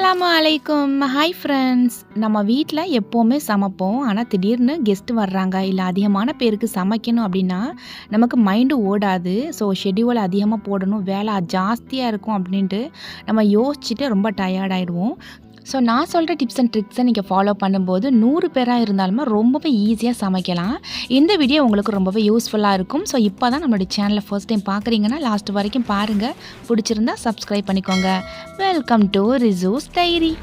அஸ்ஸலாமு அலைக்கும். Hi friends. நம்ம வீட்டில் எப்போவுமே சமைப்போம். ஆனால் திடீர்னு கெஸ்ட்டு வர்றாங்க, இல்லை அதிகமான பேருக்கு சமைக்கணும் அப்படின்னா நமக்கு மைண்டு ஓடாது. ஸோ ஷெட்யூல் அதிகமாக போடணும், வேலை ஜாஸ்தியாக இருக்கும் அப்படின்ட்டு நம்ம யோசிச்சுட்டு ரொம்ப டயர்டாயிடுவோம். ஸோ நான் சொல்கிற டிப்ஸ் அண்ட் ட்ரிக்ஸை நீங்கள் ஃபாலோ பண்ணும்போது 100 பேராக இருந்தாலுமே ரொம்பவே ஈஸியாக சமைக்கலாம். இந்த வீடியோ உங்களுக்கு ரொம்பவே யூஸ்ஃபுல்லாக இருக்கும். ஸோ இப்போ தான் நம்மளுடைய சேனலை ஃபர்ஸ்ட் டைம் பார்க்குறீங்கன்னா லாஸ்ட் வரைக்கும் பாருங்கள். பிடிச்சிருந்தா சப்ஸ்கிரைப் பண்ணிக்கோங்க. Welcome to Rishu's diary.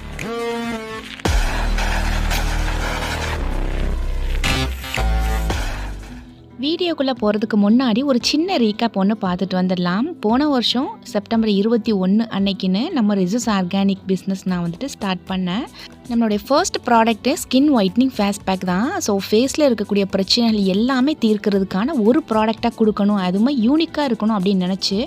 வீடியோக்குள்ளே போகிறதுக்கு முன்னாடி ஒரு சின்ன ரீகேப் ஒன்று பார்த்துட்டு வந்துடலாம். போன வருஷம் செப்டம்பர் 21 அன்னைக்குன்னு நம்ம ரிசூஸ் ஆர்கானிக் பிஸ்னஸ் நான் ஸ்டார்ட் பண்ணேன். நம்மளுடைய first product skin whitening face pack தான். ஸோ ஃபேஸில் இருக்கக்கூடிய பிரச்சனைகள் எல்லாமே தீர்க்கிறதுக்கான ஒரு ப்ராடக்டாக கொடுக்கணும், அதுவுமே யூனிக்காக இருக்கணும் அப்படின்னு நினச்சி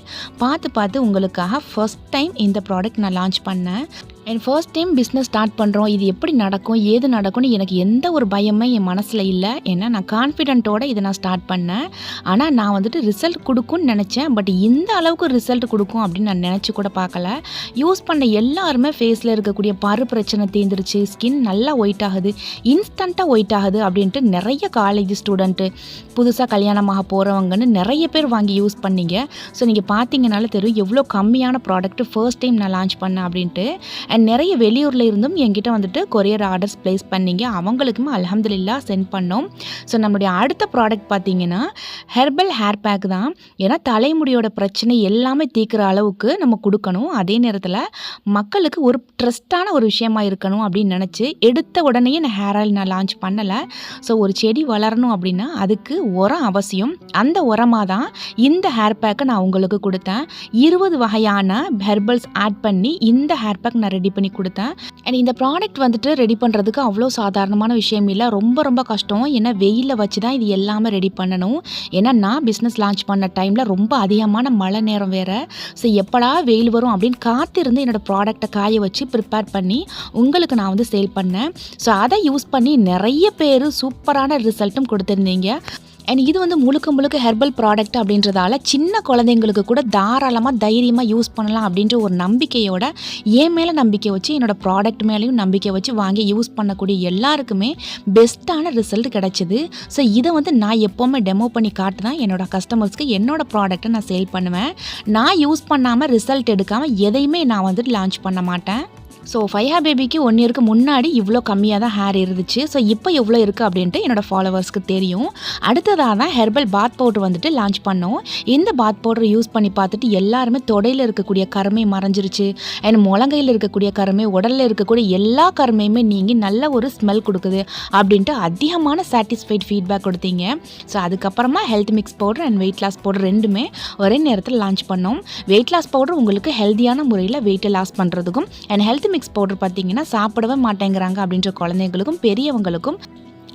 பார்த்து உங்களுக்காக ஃபர்ஸ்ட் டைம் இந்த ப்ராடக்ட் நான் லான்ச் பண்ணேன். என் ஃபர்ஸ்ட் டைம் பிஸ்னஸ் ஸ்டார்ட் பண்ணுறோம், இது எப்படி நடக்கும் ஏது நடக்கும்னு எனக்கு எந்த ஒரு பயமே என் மனசில் இல்லை. ஏன்னா நான் கான்ஃபிடென்ட்டோடு இதை நான் ஸ்டார்ட் பண்ணேன். ஆனால் நான் ரிசல்ட் கொடுக்கும்னு நினச்சேன். பட் இந்த அளவுக்கு ரிசல்ட் கொடுக்கும் அப்படின்னு நான் நினச்சி கூட பார்க்கல. யூஸ் பண்ண எல்லாருமே ஃபேஸில் இருக்கக்கூடிய பரு பிரச்சனை தீர்ந்துருச்சு, ஸ்கின் நல்லா ஒயிட் ஆகுது, இன்ஸ்டண்ட்டாக ஒயிட் ஆகுது அப்படின்ட்டு நிறைய காலேஜ் ஸ்டூடெண்ட்டு, புதுசாக கல்யாணமாக போகிறவங்கன்னு நிறைய பேர் வாங்கி யூஸ் பண்ணீங்க. ஸோ நீங்கள் பார்த்தீங்கனால தெரியும் எவ்வளோ கம்மியான ப்ராடக்ட்டு ஃபர்ஸ்ட் டைம் நான் லான்ச் பண்ணேன் அப்படின்ட்டு. அண்ட் நிறைய வெளியூரில் இருந்தும் என்கிட்ட கொரியர் ஆர்டர்ஸ் ப்ளேஸ் பண்ணிங்க, அவங்களுக்குமே அல்ஹம்துலில்லாஹ் சென்ட் பண்ணோம். ஸோ நம்மளுடைய அடுத்த ப்ராடக்ட் பார்த்தீங்கன்னா ஹெர்பல் ஹேர் பேக் தான். ஏன்னா தலைமுடியோட பிரச்சனை எல்லாமே தீர்க்கிற அளவுக்கு நம்ம கொடுக்கணும். அதே நேரத்தில் மக்களுக்கு ஒரு ட்ரஸ்டான ஒரு விஷயமா இருக்கணும் அப்படின்னு நினச்சி எடுத்த உடனே நான் ஹேர் ஆயில் நான் லான்ச் பண்ணலை. ஸோ ஒரு செடி வளரணும் அப்படின்னா அதுக்கு உரம் அவசியம். அந்த உரமாக தான் இந்த ஹேர் பேக்கை நான் உங்களுக்கு கொடுத்தேன். 20 வகையான ஹெர்பல்ஸ் ஆட் பண்ணி இந்த ஹேர் பேக் நான் ரெடி பண்ணி கொடுத்தேன். அண்ட் இந்த ப்ராடக்ட் ரெடி பண்ணுறதுக்கு அவ்வளோ சாதாரணமான விஷயம் இல்லை, ரொம்ப கஷ்டம். ஏன்னா வெயிலில் வச்சு தான் இது எல்லாமே ரெடி பண்ணணும். ஏன்னா நான் பிஸ்னஸ் லான்ச் பண்ண டைமில் ரொம்ப அதிகமான மழை நேரம் வேறு. ஸோ எப்படா வெயில் வரும் அப்படின்னு காத்திருந்து என்னோடய ப்ராடக்டை காய வச்சு ப்ரிப்பேர் பண்ணி உங்களுக்கு நான் சேல் பண்ணேன். ஸோ அதை யூஸ் பண்ணி நிறைய பேர் சூப்பரான ரிசல்ட்டும் கொடுத்துருந்தீங்க. அண்ட் இது முழுக்க ஹெர்பல் ப்ராடக்ட் அப்படின்றதால சின்ன குழந்தைங்களுக்கு கூட தாராளமாக தைரியமாக யூஸ் பண்ணலாம் அப்படின்ற ஒரு நம்பிக்கையோட என் மேலே நம்பிக்கை வச்சு என்னோடய ப்ராடக்ட் மேலேயும் நம்பிக்கை வச்சு வாங்கி யூஸ் பண்ணக்கூடிய எல்லாருக்குமே பெஸ்ட்டான ரிசல்ட் கிடச்சிது. ஸோ இதை நான் எப்போவுமே டெமோ பண்ணி காட்டு தான் என்னோடய கஸ்டமர்ஸ்க்கு என்னோடய ப்ராடக்ட்டை நான் சேல் பண்ணுவேன். நான் யூஸ் பண்ணாமல் ரிசல்ட் எடுக்காமல் எதையுமே நான் லான்ச் பண்ண மாட்டேன். ஸோ ஃபைஹா பேபிக்கு 1 இயருக்கு முன்னாடி இவ்வளோ கம்மியாக தான் ஹேர் இருந்துச்சு. ஸோ இப்போ எவ்வளோ இருக்குது அப்படின்ட்டு என்னோடய ஃபாலோவர்ஸ்க்கு தெரியும். அடுத்ததாக தான் ஹெர்பல் பாத் பவுடர் லான்ச் பண்ணோம். இந்த பாத் பவுடர் யூஸ் பண்ணி பார்த்துட்டு எல்லாருமே தொடையில் இருக்கக்கூடிய கருமை மறைஞ்சிருச்சு, அண்ட் முழங்கையில் இருக்கக்கூடிய கருமை, உடலில் இருக்கக்கூடிய எல்லா கருமையுமே நீங்கி நல்ல ஒரு ஸ்மெல் கொடுக்குது அப்படின்ட்டு அதிகமான சாட்டிஸ்ஃபைட் ஃபீட்பேக் கொடுத்தீங்க. ஸோ அதுக்கப்புறமா health mix powder and weight loss powder ரெண்டுமே ஒரே நேரத்தில் லான்ச் பண்ணோம். வெயிட் லாஸ் பவுடர் உங்களுக்கு ஹெல்த்தியான முறையில் வெயிட்டை லாஸ் பண்ணுறதுக்கும், அண்ட் ஹெல்த் மிக்ஸ் பவுடர் பார்த்தீங்கன்னா சாப்பிடவே மாட்டேங்கிறாங்க அப்படின்ற குழந்தைங்களுக்கும் பெரியவங்களுக்கும்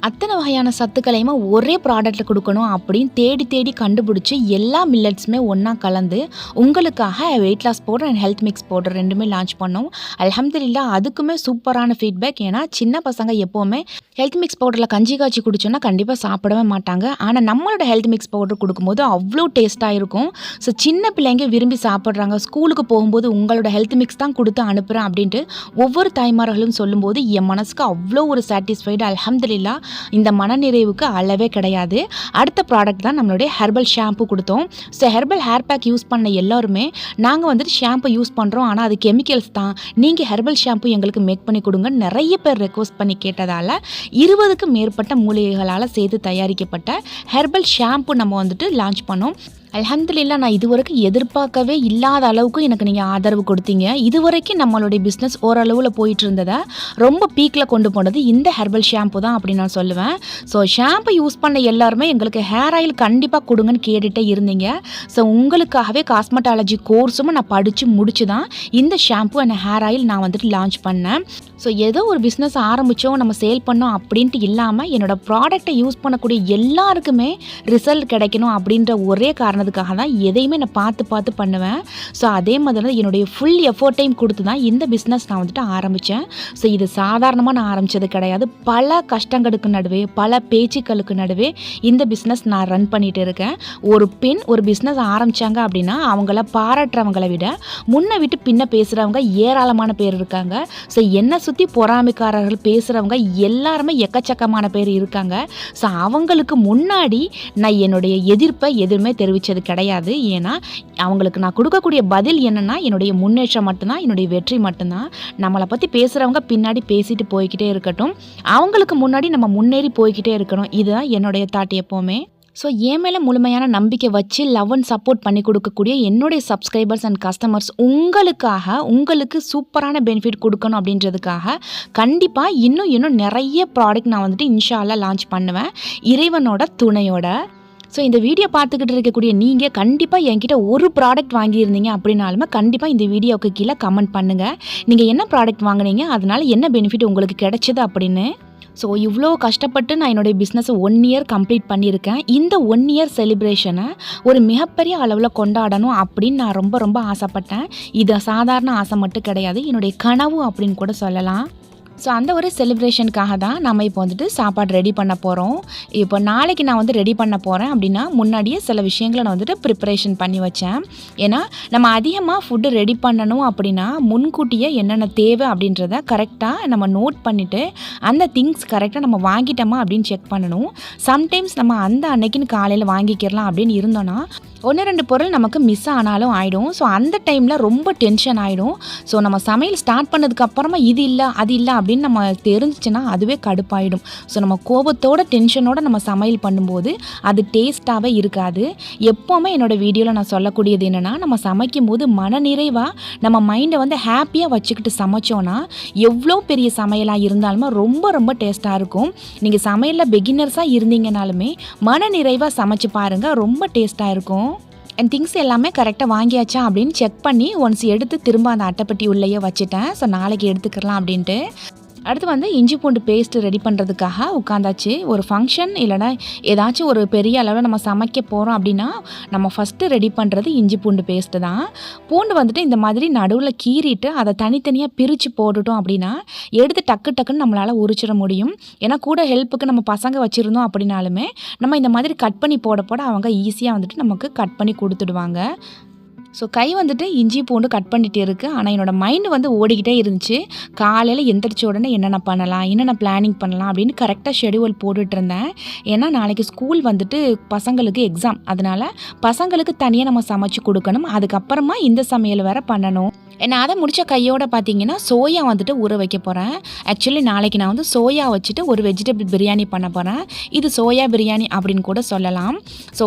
அத்தனை வகையான சத்துக்களையுமே ஒரே ப்ராடக்ட்டில் கொடுக்கணும் அப்படின்னு தேடி கண்டுபிடிச்சி எல்லா மில்லட்ஸுமே ஒன்றா கலந்து உங்களுக்காக weight loss powder and health mix powder ரெண்டுமே லான்ச் பண்ணோம். அல்ஹம்துலில்லாஹ் அதுக்குமே சூப்பரான ஃபீட்பேக். ஏன்னா சின்ன பசங்க எப்போவுமே ஹெல்த் மிக்ஸ் பவுடரில் கஞ்சி காய்ச்சி குடிச்சோன்னா கண்டிப்பாக சாப்பிடவே மாட்டாங்க. ஆனால் நம்மளோட ஹெல்த் மிக்ஸ் பவுடர் கொடுக்கும்போது அவ்வளோ டேஸ்ட்டாக இருக்கும். ஸோ சின்ன பிள்ளைங்க விரும்பி சாப்பிட்றாங்க. ஸ்கூலுக்கு போகும்போது உங்களோட ஹெல்த் மிக்ஸ் தான் கொடுத்து அனுப்புகிறேன் அப்படின்ட்டு ஒவ்வொரு தாய்மார்களும் சொல்லும்போது என் மனசுக்கு அவ்வளோ ஒரு சாட்டிஸ்ஃபைடு. அல்ஹம்துலில்லாஹ் இந்த மனநிறைவுக்கு அளவே கிடையாது. அடுத்த ப்ராடக்ட் தான் நம்மளுடைய ஹெர்பல் ஷாம்பு கொடுத்தோம். So herbal hair bag use பண்ண எல்லாருமே நாங்கள் ஷாம்பு யூஸ் பண்ணுறோம், ஆனால் அது கெமிக்கல்ஸ் தான், நீங்கள் ஹெர்பல் ஷாம்பு எங்களுக்கு மேக் பண்ணி கொடுங்க நிறைய பேர் ரெக்வஸ்ட் பண்ணி கேட்டதால் 20க்கும் மேற்பட்ட மூலிகைகளால் சேர்த்து தயாரிக்கப்பட்ட ஹெர்பல் ஷாம்பு நம்ம லான்ச் பண்ணோம். அல்ஹம்துலில்லாஹ் நான் இதுவரைக்கும் எதிர்பார்க்கவே இல்லாத அளவுக்கு எனக்கு நீங்கள் ஆதரவு கொடுத்தீங்க. இதுவரைக்கும் நம்மளுடைய பிஸ்னஸ் ஓரளவில் போயிட்டு இருந்ததை ரொம்ப பீக்கில் கொண்டு போனது இந்த ஹெர்பல் ஷாம்பு தான் அப்படின்னு நான் சொல்லுவேன். ஸோ ஷாம்பு யூஸ் பண்ண எல்லாருமே எங்களுக்கு ஹேர் ஆயில் கண்டிப்பாக கொடுங்கன்னு கேட்டுகிட்டே இருந்தீங்க. ஸோ உங்களுக்காகவே காஸ்மெட்டாலஜி கோர்ஸும் நான் படித்து முடிச்சு தான் இந்த ஷாம்பு அண்ட் ஹேர் ஆயில் நான் லான்ச் பண்ணேன். ஸோ ஏதோ ஒரு பிஸ்னஸ் ஆரம்பித்தோம் நம்ம சேல் பண்ணோம் அப்படின்ட்டு இல்லாமல் என்னோடய ப்ராடக்டை யூஸ் பண்ணக்கூடிய எல்லாருக்குமே ரிசல்ட் கிடைக்கணும் அப்படின்ற ஒரே காரணம் காரணத்துக்காக தான் எதையுமே நான் பார்த்து பார்த்து பண்ணுவேன். ஸோ அதே மாதிரி தான் என்னுடைய ஃபுல் எஃபோர்ட்டையும் கொடுத்து தான் இந்த பிஸ்னஸ் நான் வந்துட்டு ஆரம்பித்தேன். ஸோ இது சாதாரணமாக நான் ஆரம்பித்தது கிடையாது. பல கஷ்டங்களுக்கு நடுவே, பல பேச்சுக்களுக்கு நடுவே இந்த பிஸ்னஸ் நான் ரன் பண்ணிகிட்டு இருக்கேன். ஒரு பெண் ஒரு பிஸ்னஸ் ஆரம்பித்தாங்க அப்படின்னா அவங்கள பாராட்டுறவங்களை விட முன்ன விட்டு பின்ன பேசுகிறவங்க ஏராளமான பேர் இருக்காங்க. ஸோ என்னை சுற்றி பொறாமைக்காரர்கள் பேசுகிறவங்க எல்லாருமே எக்கச்சக்கமான பேர் இருக்காங்க. ஸோ அவங்களுக்கு முன்னாடி நான் என்னுடைய எதிர்ப்பை எதுவுமே தெரிவித்தது கிடையாது. ஏன்னா அவங்களுக்கு நான் கொடுக்கக்கூடிய பதில் என்னென்னா என்னுடைய முன்னேற்றம் மட்டும்தான், என்னுடைய வெற்றி மட்டும்தான். நம்மளை பற்றி பேசுகிறவங்க பின்னாடி பேசிட்டு போய்கிட்டே இருக்கட்டும், அவங்களுக்கு முன்னாடி நம்ம முன்னேறி போய்கிட்டே இருக்கணும். இதுதான் என்னுடைய தாட் எப்போவுமே. ஸோ என் மேலே முழுமையான நம்பிக்கை வச்சு லவ் அண்ட் சப்போர்ட் பண்ணி கொடுக்கக்கூடிய என்னுடைய சப்ஸ்கிரைபர்ஸ் அண்ட் கஸ்டமர்ஸ் உங்களுக்கு சூப்பரான பெனிஃபிட் கொடுக்கணும் அப்படின்றதுக்காக கண்டிப்பாக இன்னும் நிறைய ப்ராடக்ட் நான் வந்துட்டு இன்ஷா அல்லாஹ் லான்ச் பண்ணுவேன் இறைவனோட துணையோட. ஸோ இந்த வீடியோ பார்த்துக்கிட்டு இருக்கக்கூடிய நீங்கள் கண்டிப்பாக என்கிட்ட ஒரு ப்ராடக்ட் வாங்கியிருந்தீங்க அப்படின்னாலுமே கண்டிப்பாக இந்த வீடியோவுக்கு கீழே கமெண்ட் பண்ணுங்கள். நீங்கள் என்ன ப்ராடக்ட் வாங்கினீங்க, அதனால் என்ன பெனிஃபிட் உங்களுக்கு கிடைச்சது அப்படின்னு. ஸோ இவ்வளோ கஷ்டப்பட்டு நான் என்னுடைய பிஸ்னஸை 1 இயர் கம்ப்ளீட் பண்ணியிருக்கேன். இந்த 1 இயர் செலிப்ரேஷனை ஒரு மிகப்பெரிய அளவில் கொண்டாடணும் அப்படின்னு நான் ரொம்ப ஆசைப்பட்டேன். இது சாதாரண ஆசை மட்டும் கிடையாது, என்னுடைய கனவு அப்படின்னு கூட சொல்லலாம். ஸோ அந்த ஒரு செலிப்ரேஷனுக்காக தான் நம்ம இப்போ வந்துட்டு சாப்பாடு ரெடி பண்ண போகிறோம். இப்போ நாளைக்கு நான் வந்து ரெடி பண்ண போகிறேன் அப்படின்னா முன்னாடியே சில விஷயங்களை நான் வந்துட்டு ப்ரிப்பரேஷன் பண்ணி வச்சேன். ஏன்னா நம்ம அதிகமாக ஃபுட்டு ரெடி பண்ணணும் அப்படின்னா முன்கூட்டியே என்னென்ன தேவை அப்படின்றத கரெக்டாக நம்ம நோட் பண்ணிவிட்டு அந்த திங்ஸ் கரெக்டாக நம்ம வாங்கிட்டோமா அப்படின்னு செக் பண்ணணும். சம்டைம்ஸ் நம்ம அந்த அன்னைக்குன்னு காலையில் வாங்கிக்கிறலாம் அப்படின்னு இருந்தோன்னா 1-2 பொருள் நமக்கு மிஸ் ஆனாலும் ஆகிடும். ஸோ அந்த டைமில் ரொம்ப டென்ஷன் ஆகிடும். ஸோ நம்ம சமையல் ஸ்டார்ட் பண்ணதுக்கப்புறமா இது இல்லை அது இல்லை அப்படின்னு நம்ம தெரிஞ்சிச்சுன்னா அதுவே கடுப்பாயிடும். ஸோ நம்ம கோபத்தோட டென்ஷனோட நம்ம சமையல் பண்ணும்போது அது டேஸ்ட்டாகவே இருக்காது. எப்போவுமே என்னோடய வீடியோவில் நான் சொல்லக்கூடியது என்னென்னா, நம்ம சமைக்கும் போது மனநிறைவாக நம்ம மைண்டை வந்து ஹாப்பியாக வச்சுக்கிட்டு சமைச்சோன்னா எவ்வளோ பெரிய சமையலாக இருந்தாலுமே ரொம்ப டேஸ்ட்டாக இருக்கும். நீங்கள் சமையலில் பிகினர்ஸாக இருந்தீங்கனாலுமே மனநிறைவாக சமைச்சு பாருங்கள், ரொம்ப டேஸ்ட்டாக இருக்கும். அண்ட் திங்ஸ் எல்லாமே கரெக்டாக வாங்கியாச்சா அப்படின்னு செக் பண்ணி ஒன்ஸ் எடுத்து திரும்ப அந்த அட்டைப்பெட்டி உள்ளேயே வச்சுட்டேன். ஸோ நாளைக்கு எடுத்துக்கலாம் அப்படின்ட்டு. அடுத்து வந்து இஞ்சி பூண்டு பேஸ்ட்டு ரெடி பண்ணுறதுக்காக உட்காந்தாச்சு. ஒரு ஃபங்க்ஷன் இல்லைனா ஏதாச்சும் ஒரு பெரிய அளவில் நம்ம சமைக்க போகிறோம் அப்படின்னா நம்ம ஃபஸ்ட்டு ரெடி பண்ணுறது இஞ்சி பூண்டு பேஸ்ட்டு தான். பூண்டு வந்துட்டு இந்த மாதிரி நடுவில் கீறிட்டு அதை தனித்தனியாக பிரித்து போட்டுட்டோம் அப்படின்னா எடுத்து டக்குன்னு நம்மளால் உரிச்சிட முடியும். ஏன்னா கூட ஹெல்ப்புக்கு நம்ம பசங்க வச்சுருந்தோம் அப்படின்னாலுமே நம்ம இந்த மாதிரி கட் பண்ணி போட அவங்க ஈஸியாக வந்துட்டு நமக்கு கட் பண்ணி கொடுத்துடுவாங்க. ஸோ கை வந்துட்டு இஞ்சி பூண்டு கட் பண்ணிகிட்டே இருக்குது. ஆனால் என்னோடய மைண்டு வந்து ஓடிக்கிட்டே இருந்துச்சு. காலையில் எந்திரிச்ச உடனே என்னென்ன பண்ணலாம், என்னென்ன பிளானிங் பண்ணலாம் அப்படின்னு கரெக்டாக ஷெடியூல் போட்டுட்டு இருந்தேன். ஏன்னா நாளைக்கு ஸ்கூல் வந்துட்டு பசங்களுக்கு எக்ஸாம், அதனால் பசங்களுக்கு தனியாக நம்ம சமைச்சு கொடுக்கணும். அதுக்கப்புறமா இந்த சமையல் வேறு பண்ணணும். ஏன்னா அதை முடித்த கையோடு பார்த்தீங்கன்னா சோயா வந்துட்டு ஊற வைக்க போகிறேன். ஆக்சுவலி நாளைக்கு நான் வந்து சோயா வச்சுட்டு ஒரு வெஜிடபிள் பிரியாணி பண்ண போகிறேன். இது சோயா பிரியாணி அப்படின்னு கூட சொல்லலாம். ஸோ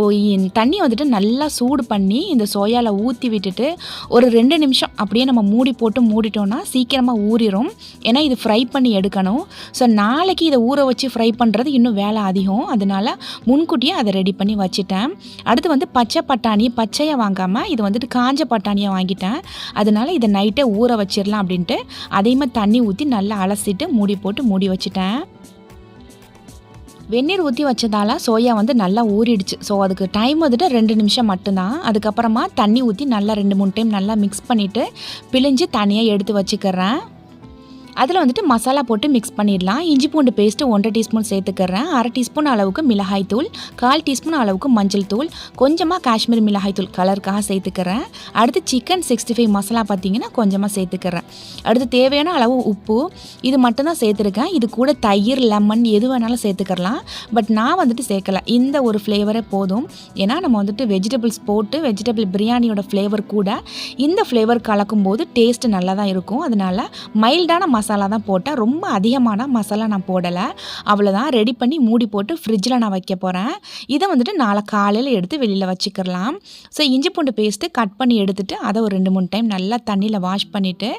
தண்ணி வந்துட்டு நல்லா சூடு பண்ணி இந்த சோயாவில் ஊற்றி விட்டுட்டு ஒரு 2 நிமிஷம் அப்படியே நம்ம மூடி போட்டு மூடிட்டோன்னா சீக்கிரமாக ஊறிடும். ஏன்னா இது ஃப்ரை பண்ணி எடுக்கணும். ஸோ நாளைக்கு இதை ஊற வச்சு ஃப்ரை பண்ணுறது இன்னும் வேலை அதிகம். அதனால் முன்கூட்டியே அதை ரெடி பண்ணி வச்சுட்டேன். அடுத்து வந்து பச்சை பட்டாணி பச்சையாக வாங்காமல் இது வந்துட்டு காஞ்ச பட்டாணியாக வாங்கிட்டேன். அதனால் இதை நைட்டே ஊற வச்சிடலாம் அப்படின்ட்டு அதையுமே தண்ணி ஊற்றி நல்லா அலசிட்டு மூடி வச்சுட்டேன். வெந்நீர் ஊற்றி வச்சதால சோயா வந்து நல்லா ஊறிடுச்சு. ஸோ அதுக்கு டைம் வந்துட்டு 2 நிமிஷம் மட்டும்தான். அதுக்கப்புறமா தண்ணி ஊற்றி நல்லா 2-3 டைம் நல்லா மிக்ஸ் பண்ணிவிட்டு பிழிஞ்சு தனியாக எடுத்து வச்சுக்கிறேன். அதில் வந்துட்டு மசாலா போட்டு மிக்ஸ் பண்ணிடலாம். இஞ்சி பூண்டு பேஸ்ட்டு 1.5 டீஸ்பூன் சேர்த்துக்கிறேன். 1/2 டீஸ்பூன் அளவுக்கு மிளகாய் தூள், 1/4 டீஸ்பூன் அளவுக்கு மஞ்சள் தூள், கொஞ்சமாக காஷ்மீர் மிளகாய் தூள் கலருக்காக சேர்த்துக்கிறேன். அடுத்து சிக்கன் 65 மசாலா பார்த்திங்கன்னா கொஞ்சமாக சேர்த்துக்கிறேன். அடுத்து தேவையான அளவு உப்பு, இது மட்டும்தான் சேர்த்துருக்கேன். இது கூட தயிர், லெமன் எது வேணாலும் சேர்த்துக்கலாம். பட் நான் வந்துட்டு சேர்க்கலை. இந்த ஒரு ஃப்ளேவரே போதும். ஏன்னா நம்ம வந்துட்டு வெஜிடபிள்ஸ் போட்டு வெஜிடபிள் பிரியாணியோட ஃப்ளேவர் கூட இந்த ஃப்ளேவர் கலக்கும் போது டேஸ்ட்டு நல்லா தான் இருக்கும். அதனால் மைல்டான மசாலா தான் போட்டேன். ரொம்ப அதிகமான மசாலா நான் போடலை. அவ்வளோதான். ரெடி பண்ணி மூடி போட்டு ஃப்ரிட்ஜில் நான் வைக்க போகிறேன். இதை வந்துட்டு நாளை காலையில் எடுத்து வெளியில் வச்சுக்கலாம். ஸோ இஞ்சி பூண்டு பேஸ்ட்டு கட் பண்ணி எடுத்துகிட்டு அதை ஒரு 2-3 டைம் நல்லா தண்ணியில் வாஷ் பண்ணிவிட்டு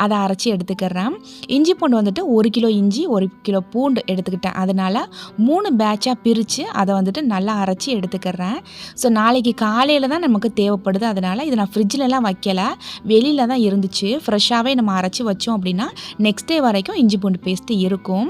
அதை அரைச்சி எடுத்துக்கிறேன். இஞ்சி பூண்டு வந்துட்டு 1 கிலோ இஞ்சி 1 கிலோ பூண்டு எடுத்துக்கிட்டேன். அதனால் 3 பேட்சாக பிரித்து அதை வந்துட்டு நல்லா அரைச்சி எடுத்துக்கிறேன். ஸோ நாளைக்கு காலையில் தான் நமக்கு தேவைப்படுது. அதனால் இதை நான் ஃப்ரிட்ஜிலலாம் வைக்கலை, வெளியில் தான் இருந்துச்சு. ஃப்ரெஷ்ஷாகவே நம்ம அரைச்சி வச்சோம் அப்படின்னா நெக்ஸ்ட் டே வரைக்கும் இஞ்சி பூண்டு பேஸ்ட்டு இருக்கும்.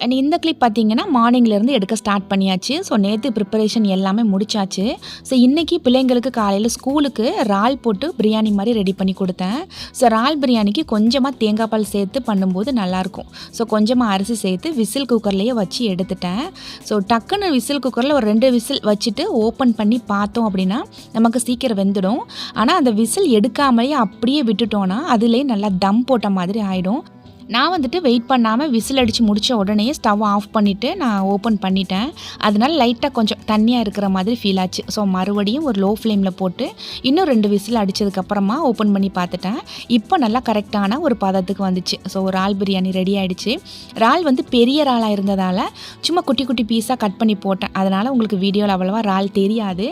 அண்ட் இந்த கிளிப் பார்த்தீங்கன்னா மார்னிங்லேருந்து எடுக்க ஸ்டார்ட் பண்ணியாச்சு. ஸோ நேற்று ப்ரிப்பரேஷன் எல்லாமே முடிச்சாச்சு. ஸோ இன்றைக்கி பிள்ளைங்களுக்கு காலையில் ஸ்கூலுக்கு இறால் போட்டு பிரியாணி மாதிரி ரெடி பண்ணி கொடுத்தேன். ஸோ இறால் பிரியாணிக்கு கொஞ்சமாக தேங்காய் பால் சேர்த்து பண்ணும்போது நல்லாயிருக்கும். ஸோ கொஞ்சமாக அரிசி சேர்த்து விசில் குக்கர்லேயே வச்சு எடுத்துட்டேன். ஸோ டக்குன்னு விசில் குக்கரில் ஒரு 2 விசில் வச்சுட்டு ஓப்பன் பண்ணி பார்த்தோம் அப்படின்னா நமக்கு சீக்கிரம் வெந்துடும். ஆனால் அந்த விசில் எடுக்காமலேயே அப்படியே விட்டுட்டோன்னா அதுலேயே நல்லா தம் போட்ட மாதிரி ஆகிடும். நான் வந்துட்டு வெயிட் பண்ணாமல் விசில் அடித்து முடித்த உடனே ஸ்டவ் ஆஃப் பண்ணிவிட்டு நான் ஓப்பன் பண்ணிட்டேன். அதனால லைட்டாக கொஞ்சம் தண்ணியாக இருக்கிற மாதிரி ஃபீல் ஆச்சு. ஸோ மறுபடியும் ஒரு லோ ஃப்ளேமில் போட்டு இன்னும் 2 விசில் அடித்ததுக்கப்புறமா ஓப்பன் பண்ணி பார்த்துட்டேன். இப்போ நல்லா கரெக்டான ஒரு பதத்துக்கு வந்துச்சு. ஸோ ஒரு இறால் பிரியாணி ரெடி ஆகிடுச்சு. இறால் வந்து பெரிய இறாலாக இருந்ததால் சும்மா குட்டி குட்டி பீஸாக கட் பண்ணி போட்டேன். அதனால் உங்களுக்கு வீடியோவில் அவ்வளோவா இறால் தெரியாது.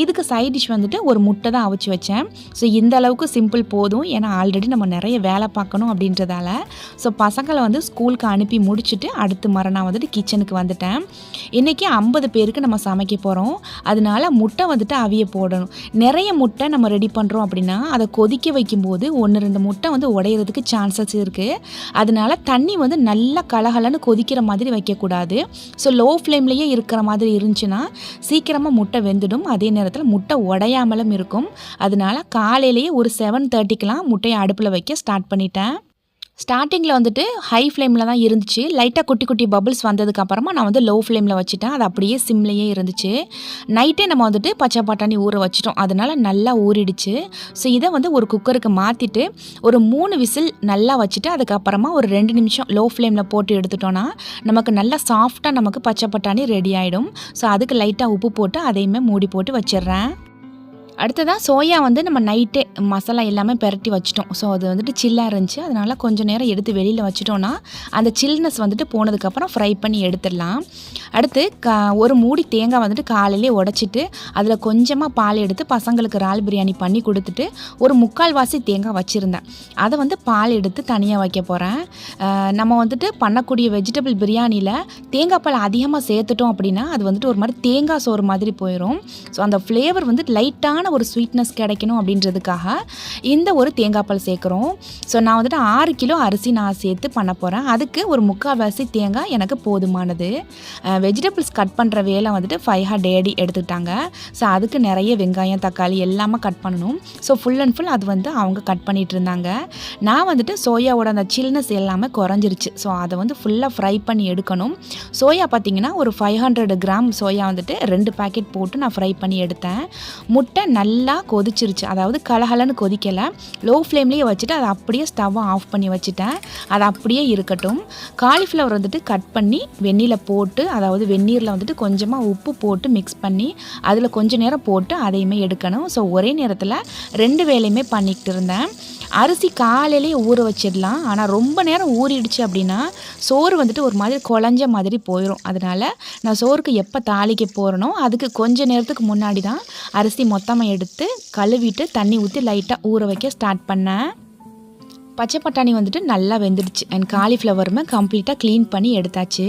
இதுக்கு சைட் டிஷ் வந்துட்டு ஒரு முட்டை தான் அவிச்சு வச்சேன். ஸோ இந்த அளவுக்கு சிம்பிள் போதும். ஏன்னா ஆல்ரெடி நம்ம நிறைய வேலை பார்க்கணும் அப்படின்றதால. ஸோ பசங்களை வந்து ஸ்கூலுக்கு அனுப்பி முடிச்சுட்டு அடுத்து மறுநாள் வந்துட்டு கிச்சனுக்கு வந்துட்டேன். இன்றைக்கி 50 பேருக்கு நம்ம சமைக்க போகிறோம். அதனால முட்டை வந்துட்டு அவிய போடணும். நிறைய முட்டை நம்ம ரெடி பண்ணுறோம் அப்படின்னா அதை கொதிக்க வைக்கும்போது 1-2 முட்டை வந்து உடையிறதுக்கு சான்சஸ் இருக்குது. அதனால தண்ணி வந்து நல்லா கலகலன்னு கொதிக்கிற மாதிரி வைக்கக்கூடாது. ஸோ லோ ஃப்ளேம்லேயே இருக்கிற மாதிரி இருந்துச்சுன்னா சீக்கிரமாக முட்டை வெந்துடும். அதே நேரத்தில் முட்டை உடையாமலும் இருக்கும். அதனால காலையிலேயே ஒரு 7:30க்கெலாம் முட்டையை அடுப்பில் வைக்க ஸ்டார்ட் பண்ணிட்டேன். ஸ்டார்டிங்கில் வந்துட்டு ஹை ஃப்ளேமில் தான் இருந்துச்சு. லைட்டாக குட்டி குட்டி பபிள்ஸ் வந்ததுக்கப்புறமா நான் வந்து லோ ஃப்ளேமில் வச்சுட்டேன். அது அப்படியே சிம்லேயே இருந்துச்சு. நைட்டே நம்ம வந்துட்டு பச்சை பட்டாணி ஊற வச்சிட்டோம். அதனால் நல்லா ஊறிடுச்சு. ஸோ இதை வந்து ஒரு குக்கருக்கு மாற்றிட்டு ஒரு 3 விசில் நல்லா வச்சுட்டு அதுக்கப்புறமா ஒரு 2 நிமிஷம் லோ ஃப்ளேமில் போட்டு எடுத்துட்டோன்னா நமக்கு நல்லா சாஃப்டாக நமக்கு பச்சை பட்டாணி ரெடி ஆகிடும். ஸோ அதுக்கு லைட்டாக உப்பு போட்டு அதையுமே மூடி போட்டு வச்சிடுறேன். அடுத்ததாக சோயா வந்து நம்ம நைட்டே மசாலா எல்லாமே பெரட்டி வச்சிட்டோம். ஸோ அது வந்துட்டு சில்லாக இருந்துச்சு. அதனால் கொஞ்சம் நேரம் எடுத்து வெளியில் வச்சிட்டோன்னா அந்த சில்னஸ் வந்துட்டு போனதுக்கப்புறம் ஃப்ரை பண்ணி எடுத்துடலாம். அடுத்து ஒரு மூடி தேங்காய் வந்துட்டு காலையிலே உடச்சிட்டு அதில் கொஞ்சமாக பால் எடுத்து பசங்களுக்கு இறால் பிரியாணி பண்ணி கொடுத்துட்டு ஒரு 3/4 வாசி தேங்காய் வச்சுருந்தேன். அதை வந்து பால் எடுத்து தனியாக வைக்க போகிறேன். நம்ம வந்துட்டு பண்ணக்கூடிய வெஜிடபிள் பிரியாணியில் தேங்காய் பால் அதிகமாக சேர்த்துட்டோம் அப்படின்னா அது வந்துட்டு ஒரு மாதிரி தேங்காய் சோறு மாதிரி போயிடும். ஸோ அந்த ஃப்ளேவர் வந்து லைட்டான ஒரு ஸ்வீட்னஸ் கிடைக்கணும் அப்படின்றதுக்காக இந்த ஒரு தேங்காய் பால் சேர்க்குறோம். ஸோ நான் வந்துட்டு 6 கிலோ அரிசி நான் சேர்த்து பண்ண போகிறேன். அதுக்கு ஒரு 3/4 வாசி தேங்காய் எனக்கு போதுமானது. வெஜிடபிள்ஸ் கட் பண்ணுற வேலை வந்துட்டு 5 டேடி எடுத்துக்கிட்டாங்க. ஸோ அதுக்கு நிறைய வெங்காயம் தக்காளி எல்லாமே கட் பண்ணணும். ஸோ ஃபுல் அண்ட் ஃபுல் அது வந்து அவங்க கட் பண்ணிகிட்டு இருந்தாங்க. நான் வந்துட்டு சோயாவோட அந்த சில்னஸ் எல்லாமே குறைஞ்சிருச்சு. ஸோ அதை வந்து ஃபுல்லாக ஃப்ரை பண்ணி எடுக்கணும். சோயா பார்த்திங்கன்னா ஒரு 500 கிராம் சோயா வந்துட்டு 2 பேக்கெட் போட்டு நான் ஃப்ரை பண்ணி எடுத்தேன். முட்டை நல்லா கொதிச்சிருச்சு. அதாவது கலகலன்னு கொதிக்கலை. லோ ஃப்ளேம்லேயே வச்சுட்டு அதை அப்படியே ஸ்டவ்வை ஆஃப் பண்ணி வச்சுட்டேன். அது அப்படியே இருக்கட்டும். காலிஃப்ளவர் வந்துட்டு கட் பண்ணி வெந்நீரில் போட்டு அதாவது வெந்நீரில் வந்துட்டு கொஞ்சமாக உப்பு போட்டு மிக்ஸ் பண்ணி அதில் கொஞ்சம் நேரம் போட்டு அதையுமே எடுக்கணும். ஸோ ஒரே நேரத்தில் 2 வேலையுமே பண்ணிக்கிட்டு இருந்தேன். அரிசி காலையிலேயே ஊற வச்சிடலாம். ஆனால் ரொம்ப நேரம் ஊறிடுச்சு அப்படின்னா சோறு வந்துட்டு ஒரு மாதிரி குழஞ்ச மாதிரி போயிடும். அதனால் நான் சோறுக்கு எப்போ தாளிக்க போகிறனோ அதுக்கு கொஞ்ச நேரத்துக்கு முன்னாடி தான் அரிசி மொத்தமாக எடுத்து கழுவிட்டு தண்ணி ஊற்றி லைட்டாக ஊற வைக்க ஸ்டார்ட் பண்ணேன். பச்சை பட்டாணி வந்துட்டு நல்லா வெந்துடுச்சு. அண்ட் காலிஃப்ளவருமே கம்ப்ளீட்டாக க்ளீன் பண்ணி எடுத்தாச்சு.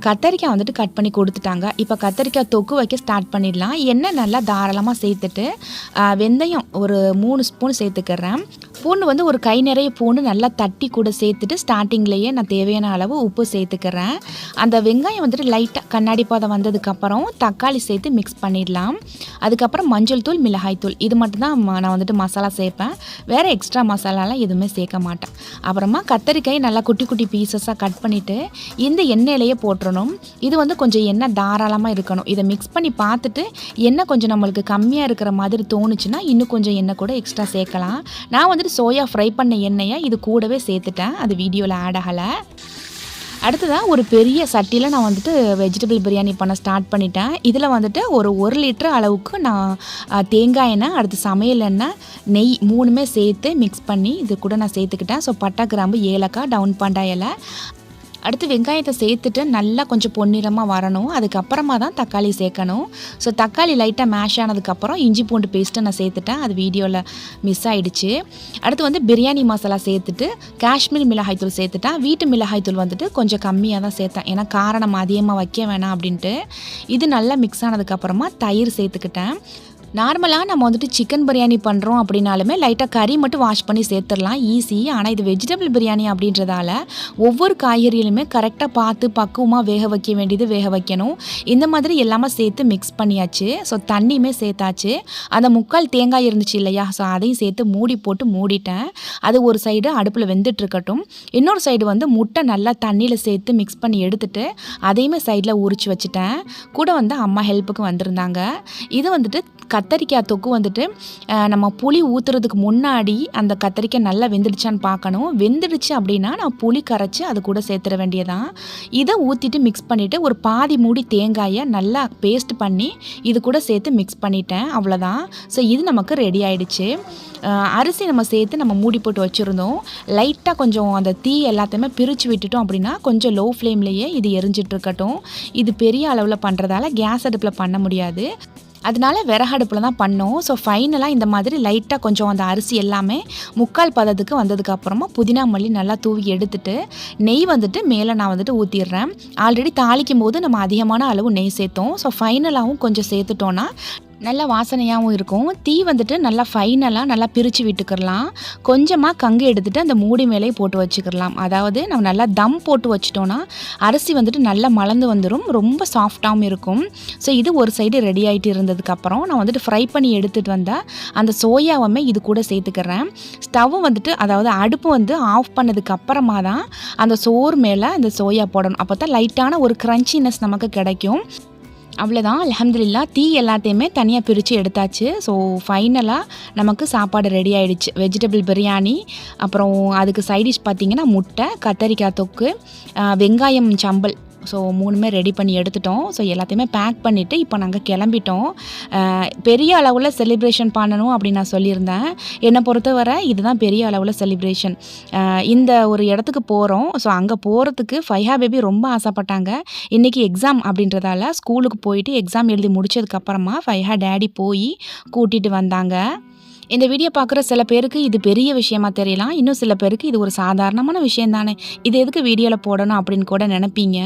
கத்தரிக்காய் வந்துட்டு கட் பண்ணி கொடுத்துட்டாங்க. இப்போ கத்தரிக்காய் தொக்கு வைக்க ஸ்டார்ட் பண்ணிடலாம். எண்ணெய் நல்லா தாராளமாக சேர்த்துட்டு வெந்தயம் ஒரு 3 ஸ்பூன் சேர்த்துக்கிறேன். பூண்டு வந்து ஒரு கை நிறைய பூண்டு நல்லா தட்டி கூட சேர்த்துட்டு ஸ்டார்டிங்லேயே நான் தேவையான அளவு உப்பு சேர்த்துக்கிறேன். அந்த வெங்காயம் வந்துட்டு லைட்டாக கண்ணாடி பாதம் வந்ததுக்கப்புறம் தக்காளி சேர்த்து மிக்ஸ் பண்ணிடலாம். அதுக்கப்புறம் மஞ்சள் தூள் மிளகாய் தூள் இது மட்டும்தான் நான் வந்துட்டு மசாலா சேர்ப்பேன். வேறு எக்ஸ்ட்ரா மசாலாலாம் எதுவுமே சேர்க்க மாட்டேன். அப்புறமா கத்தரிக்காய் நல்லா குட்டி குட்டி பீசஸாக கட் பண்ணிவிட்டு இந்த எண்ணெயிலேயே போட்டுறணும். இது வந்து கொஞ்சம் எண்ணெய் தாராளமாக இருக்கணும். இதை மிக்ஸ் பண்ணி பார்த்துட்டு எண்ணெய் கொஞ்சம் நம்மளுக்கு கம்மியாக இருக்கிற மாதிரி தோணுச்சுன்னா இன்னும் கொஞ்சம் எண்ணெய் கூட எக்ஸ்ட்ரா சேர்க்கலாம். நான் வந்துட்டு சோயா ஃப்ரை பண்ண எண்ணெயை இது கூடவே சேர்த்துட்டேன். அது வீடியோவில் ஆட் ஆகலை. அடுத்ததாக ஒரு பெரிய சட்டியில் நான் வந்துட்டு வெஜிடபிள் பிரியாணி பண்ண ஸ்டார்ட் பண்ணிட்டேன். இதில் வந்துட்டு ஒரு 1 லிட்டர் அளவுக்கு நான் தேங்காய் எண்ணெய் அடுத்து சமையல் எண்ணெய் நெய் 3மே சேர்த்து மிக்ஸ் பண்ணி இது கூட நான் சேர்த்துக்கிட்டேன். ஸோ பட்டை கிராம்பு ஏலக்காய் டவுன் பண்டா இலை அடுத்து வெங்காயத்தை சேர்த்துட்டு நல்லா கொஞ்சம் பொன்னிறமாக வரணும். அதுக்கப்புறமா தான் தக்காளி சேர்க்கணும். ஸோ தக்காளி லைட்டாக மேஷ் ஆனதுக்கப்புறம் இஞ்சி பூண்டு பேஸ்ட்டு நான் சேர்த்துட்டேன். அது வீடியோவில் மிஸ் ஆகிடுச்சு. அடுத்து வந்து பிரியாணி மசாலா சேர்த்துட்டு காஷ்மீர் மிளகாய்த்தூள் சேர்த்துட்டேன். வீட்டு மிளகாய்த்தூள் வந்துட்டு கொஞ்சம் கம்மியாக தான் சேர்த்தேன். ஏன்னா காரம் அதிகமாக வைக்க வேணாம் அப்படின்ட்டு. இது நல்லா மிக்ஸ் ஆனதுக்கப்புறமா தயிர் சேர்த்துக்கிட்டேன். நார்மலாக நம்ம வந்துட்டு சிக்கன் பிரியாணி பண்ணுறோம் அப்படின்னாலுமே லைட்டாக கறி மட்டும் வாஷ் பண்ணி சேர்த்துடலாம், ஈஸி. ஆனால் இது வெஜிடபிள் பிரியாணி அப்படின்றதால ஒவ்வொரு காய்கறியிலுமே கரெக்டாக பார்த்து பக்குவமாக வேக வைக்க வேண்டியது வேக வைக்கணும். இந்த மாதிரி எல்லாமே சேர்த்து மிக்ஸ் பண்ணியாச்சு. ஸோ தண்ணியுமே சேர்த்தாச்சு. அந்த 3/4 தேங்காய் இருந்துச்சு இல்லையா, ஸோ அதையும் சேர்த்து மூடி போட்டு மூடிட்டேன். அது ஒரு சைடு அடுப்பில் வெந்துட்டு இருக்கட்டும். இன்னொரு சைடு வந்து முட்டை நல்லா தண்ணியில் சேர்த்து மிக்ஸ் பண்ணி எடுத்துட்டு அதையுமே சைடில் உரிச்சு வச்சுட்டேன். கூட வந்து அம்மா ஹெல்ப்புக்கு வந்திருந்தாங்க. இது வந்துட்டு கத்தரிக்காய் தொக்கு வந்துட்டு நம்ம புளி ஊற்றுறதுக்கு முன்னாடி அந்த கத்தரிக்காய் நல்லா வெந்துடுச்சான்னு பார்க்கணும். வெந்துடுச்சு அப்படின்னா நான் புளி கரைச்சி அது கூட சேர்த்துட வேண்டியதான். இதை ஊற்றிட்டு மிக்ஸ் பண்ணிவிட்டு ஒரு பாதி மூடி தேங்காயை நல்லா பேஸ்ட் பண்ணி இது கூட சேர்த்து மிக்ஸ் பண்ணிட்டேன். அவ்வளோதான். ஸோ இது நமக்கு ரெடி ஆகிடுச்சு. அரிசி நம்ம சேர்த்து நம்ம மூடி போட்டு வச்சுருந்தோம். லைட்டாக கொஞ்சம் அந்த தீ எல்லாத்தையுமே பிரித்து விட்டுட்டோம் அப்படின்னா கொஞ்சம் லோ ஃப்ளேம்லேயே இது எரிஞ்சிட்ருக்கட்டும். இது பெரிய அளவில் பண்ணுறதால கேஸ் அடுப்பில் பண்ண முடியாது, அதனால விறகடுப்பில் தான் பண்ணோம். ஸோ ஃபைனலாக இந்த மாதிரி லைட்டாக கொஞ்சம் அந்த அரிசி எல்லாமே 3/4 பதத்துக்கு வந்ததுக்கப்புறமா புதினா மல்லி நல்லா தூவி எடுத்துட்டு நெய் வந்துட்டு மேலே நான் வந்துட்டு ஊற்றிடுறேன். ஆல்ரெடி தாளிக்கும் போது நம்ம அதிகமான அளவு நெய் சேர்த்தோம். ஸோ ஃபைனலாகவும் கொஞ்சம் சேர்த்துட்டோன்னா நல்லா வாசனையாகவும் இருக்கும். தீ வந்துட்டு நல்லா ஃபைனலாக நல்லா பிரித்து விட்டுக்கிடலாம். கொஞ்சமாக கங்கு எடுத்துகிட்டு அந்த மூடி மேலேயே போட்டு வச்சுக்கிடலாம். அதாவது நம்ம நல்லா தம் போட்டு வச்சிட்டோன்னா அரிசி வந்துட்டு நல்லா மலர்ந்து வந்துடும், ரொம்ப சாஃப்டாகவும் இருக்கும். ஸோ இது ஒரு சைடு ரெடி ஆகிட்டு இருந்ததுக்கப்புறம் நான் வந்துட்டு ஃப்ரை பண்ணி எடுத்துகிட்டு வந்தால் அந்த சோயாவுமே இது கூட சேர்த்துக்கிறேன். ஸ்டவ் வந்துட்டு அதாவது அடுப்பு வந்து ஆஃப் பண்ணதுக்கு அப்புறமா தான் அந்த சோறு மேலே அந்த சோயா போடணும். அப்போ தான் லைட்டான ஒரு க்ரன்ச்சினஸ் நமக்கு கிடைக்கும். அவ்வளோதான். அல்ஹம்துலில்லாஹ் தீ எல்லாத்தையுமே தனியாக பிரித்து எடுத்தாச்சு. ஸோ ஃபைனலாக நமக்கு சாப்பாடு ரெடி ஆகிடுச்சு. வெஜிடபிள் பிரியாணி, அப்புறம் அதுக்கு சைடிஷ் பார்த்திங்கன்னா முட்டை, கத்தரிக்காய் தொக்கு, வெங்காயம் சம்பல். ஸோ 3மே ரெடி பண்ணி எடுத்துட்டோம். ஸோ எல்லாத்தையுமே பேக் பண்ணிவிட்டு இப்போ நாங்கள் கிளம்பிட்டோம். பெரிய அளவில் செலிப்ரேஷன் பண்ணணும் அப்படின்னு நான் சொல்லியிருந்தேன். என்னை பொறுத்தவரை இதுதான் பெரிய அளவில் செலிப்ரேஷன். இந்த ஒரு இடத்துக்கு போகிறோம். ஸோ அங்கே போகிறதுக்கு ஃபைஹா பேபி ரொம்ப ஆசைப்பட்டாங்க. இன்றைக்கி எக்ஸாம் அப்படின்றதால ஸ்கூலுக்கு போயிட்டு எக்ஸாம் எழுதி முடிச்சதுக்கப்புறமா ஃபைஹா டேடி போய் கூட்டிகிட்டு வந்தாங்க. இந்த வீடியோ பார்க்குற சில பேருக்கு இது பெரிய விஷயமா தெரியலாம், இன்னும் சில பேருக்கு இது ஒரு சாதாரணமான விஷயம் தானே, இது எதுக்கு வீடியோவில் போடணும் அப்படின்னு கூட நினைப்பீங்க.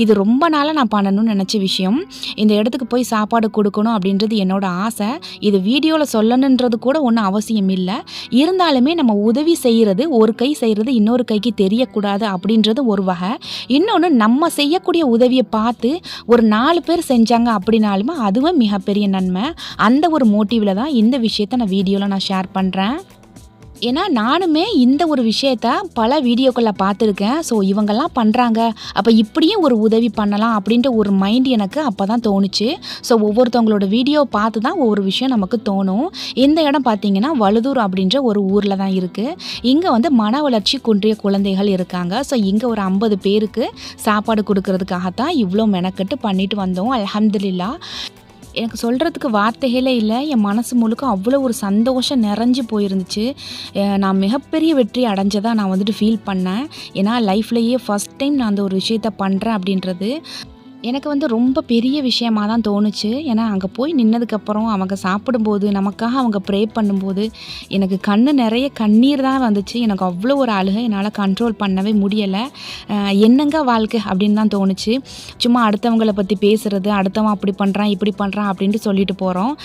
இது ரொம்ப நாளாக நான் பண்ணணும்னு நினச்ச விஷயம். இந்த இடத்துக்கு போய் சாப்பாடு கொடுக்கணும் அப்படின்றது என்னோட ஆசை. இது வீடியோவில் சொல்லணுன்றது கூட ஒன்றும் அவசியம் இல்லை. இருந்தாலுமே நம்ம உதவி செய்கிறது, ஒரு கை செய்கிறது இன்னொரு கைக்கு தெரியக்கூடாது அப்படின்றது ஒரு வகை. இன்னொன்று, நம்ம செய்யக்கூடிய உதவியை பார்த்து ஒரு 4 பேர் செஞ்சாங்க அப்படின்னாலுமே அதுவும் மிகப்பெரிய நன்மை. அந்த ஒரு மோட்டிவில் தான் இந்த விஷயத்தை நான் வீடியோவில் நான் ஷேர் பண்ணுறேன். ஏன்னா நானுமே இந்த ஒரு விஷயத்த பல வீடியோக்களை பார்த்துருக்கேன். ஸோ இவங்கெல்லாம் பண்ணுறாங்க, அப்போ இப்படியும் ஒரு உதவி பண்ணலாம் அப்படின்ற ஒரு மைண்ட் எனக்கு அப்போ தான் தோணுச்சு. ஸோ ஒவ்வொருத்தவங்களோட வீடியோ பார்த்து தான் ஒவ்வொரு விஷயம் நமக்கு தோணும். இந்த இடம் பார்த்திங்கன்னா வழுதூர் அப்படின்ற ஒரு ஊரில் தான் இருக்குது. இங்கே வந்து மன வளர்ச்சி குன்றிய குழந்தைகள் இருக்காங்க. ஸோ இங்கே ஒரு 50 பேருக்கு சாப்பாடு கொடுக்கறதுக்காகத்தான் இவ்வளோ மெனக்கெட்டு பண்ணிட்டு வந்தோம். அல்ஹம்துலில்லாஹ். எனக்கு சொல்கிறதுக்கு வார்த்தைகளே இல்லை. என் மனசு முழுக்க அவ்வளோ ஒரு சந்தோஷம் நிறைஞ்சு போயிருந்துச்சு. நான் மிகப்பெரிய வெற்றி அடைஞ்சதாக நான் வந்துட்டு ஃபீல் பண்ணேன். ஏன்னா லைஃப்லேயே ஃபஸ்ட் டைம் நான் அந்த ஒரு விஷயத்த பண்ணுறேன் அப்படின்றது எனக்கு வந்து ரொம்ப பெரிய விஷயமாக தான் தோணுச்சு. ஏன்னா அங்கே போய் நின்னதுக்கப்புறம் அவங்க சாப்பிடும்போது, நமக்காக அவங்க ப்ரே பண்ணும்போது எனக்கு கண்ணு நிறைய கண்ணீர் தான் வந்துச்சு. எனக்கு அவ்வளோ ஒரு அழுகை என்னால் கண்ட்ரோல் பண்ணவே முடியலை. என்னங்க வாழ்க்கை அப்படின்னு தான் தோணுச்சு. சும்மா அடுத்தவங்களை பற்றி பேசுகிறது, அடுத்தவன் அப்படி பண்ணுறான் இப்படி பண்ணுறான் அப்படின்ட்டு சொல்லிட்டு போகிறோம்.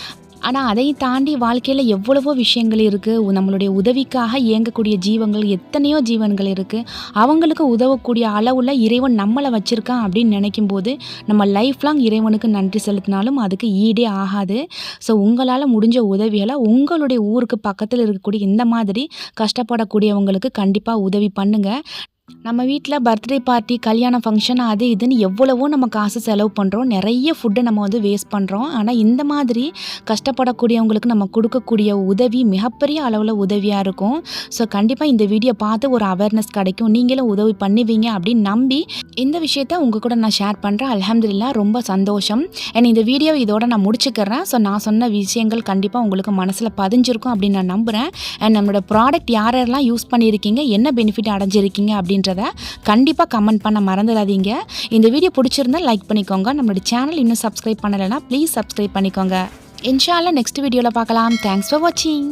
ஆனால் அதையும் தாண்டி வாழ்க்கையில் எவ்வளவோ விஷயங்கள் இருக்குது. நம்மளுடைய உதவிக்காக இயங்கக்கூடிய ஜீவங்கள் எத்தனையோ ஜீவன்கள் இருக்குது. அவங்களுக்கு உதவக்கூடிய அளவில் இறைவன் நம்மளை வச்சுருக்கான் அப்படின்னு நினைக்கும் போது நம்ம லைஃப் லாங் இறைவனுக்கு நன்றி செலுத்தினாலும் அதுக்கு ஈடே ஆகாது. ஸோ உங்களால் முடிஞ்ச உதவிகளை உங்களுடைய ஊருக்கு பக்கத்தில் இருக்கக்கூடிய இந்த மாதிரி கஷ்டப்படக்கூடியவங்களுக்கு கண்டிப்பாக உதவி பண்ணுங்கள். நம்ம வீட்டில் பர்த்டே பார்ட்டி, கல்யாண ஃபங்க்ஷன், அது இதுன்னு எவ்வளவோ நம்ம காசு செலவு பண்ணுறோம். நிறைய ஃபுட்டை நம்ம வந்து வேஸ்ட் பண்ணுறோம். ஆனால் இந்த மாதிரி கஷ்டப்படக்கூடியவங்களுக்கு நம்ம கொடுக்கக்கூடிய உதவி மிகப்பெரிய அளவில் உதவியாக இருக்கும். ஸோ கண்டிப்பாக இந்த வீடியோ பார்த்து ஒரு அவேர்னஸ் கிடைக்கும், நீங்களும் உதவி பண்ணுவீங்க அப்படின்னு நம்பி இந்த விஷயத்த உங்கள் கூட நான் ஷேர் பண்ணுறேன். அல்ஹம்துலில்லாஹ், ரொம்ப சந்தோஷம். அண்ட் இந்த வீடியோவை இதோட நான் முடிச்சுக்கிறேன். ஸோ நான் சொன்ன விஷயங்கள் கண்டிப்பாக உங்களுக்கு மனசில் பதிஞ்சிருக்கும் அப்படின்னு நான் நம்புகிறேன். அண்ட் நம்மளோட ப்ராடக்ட் யாரெல்லாம் யூஸ் பண்ணியிருக்கீங்க, என்ன பெனிஃபிட் அடைஞ்சிருக்கீங்க அப்படின்றத கண்டிப்பாக கமெண்ட் பண்ண மறந்துடாதீங்க. இந்த வீடியோ பிடிச்சிருந்தா லைக் பண்ணிக்கோங்க. நம்மளோட சேனல் இன்னும் சப்ஸ்கிரைப் பண்ணலைன்னா ப்ளீஸ் சப்ஸ்கிரைப் பண்ணிக்கோங்க. இன்ஷா அல்லாஹ் நெக்ஸ்ட் வீடியோவில் பார்க்கலாம். தேங்க்ஸ் ஃபார் வாட்சிங்.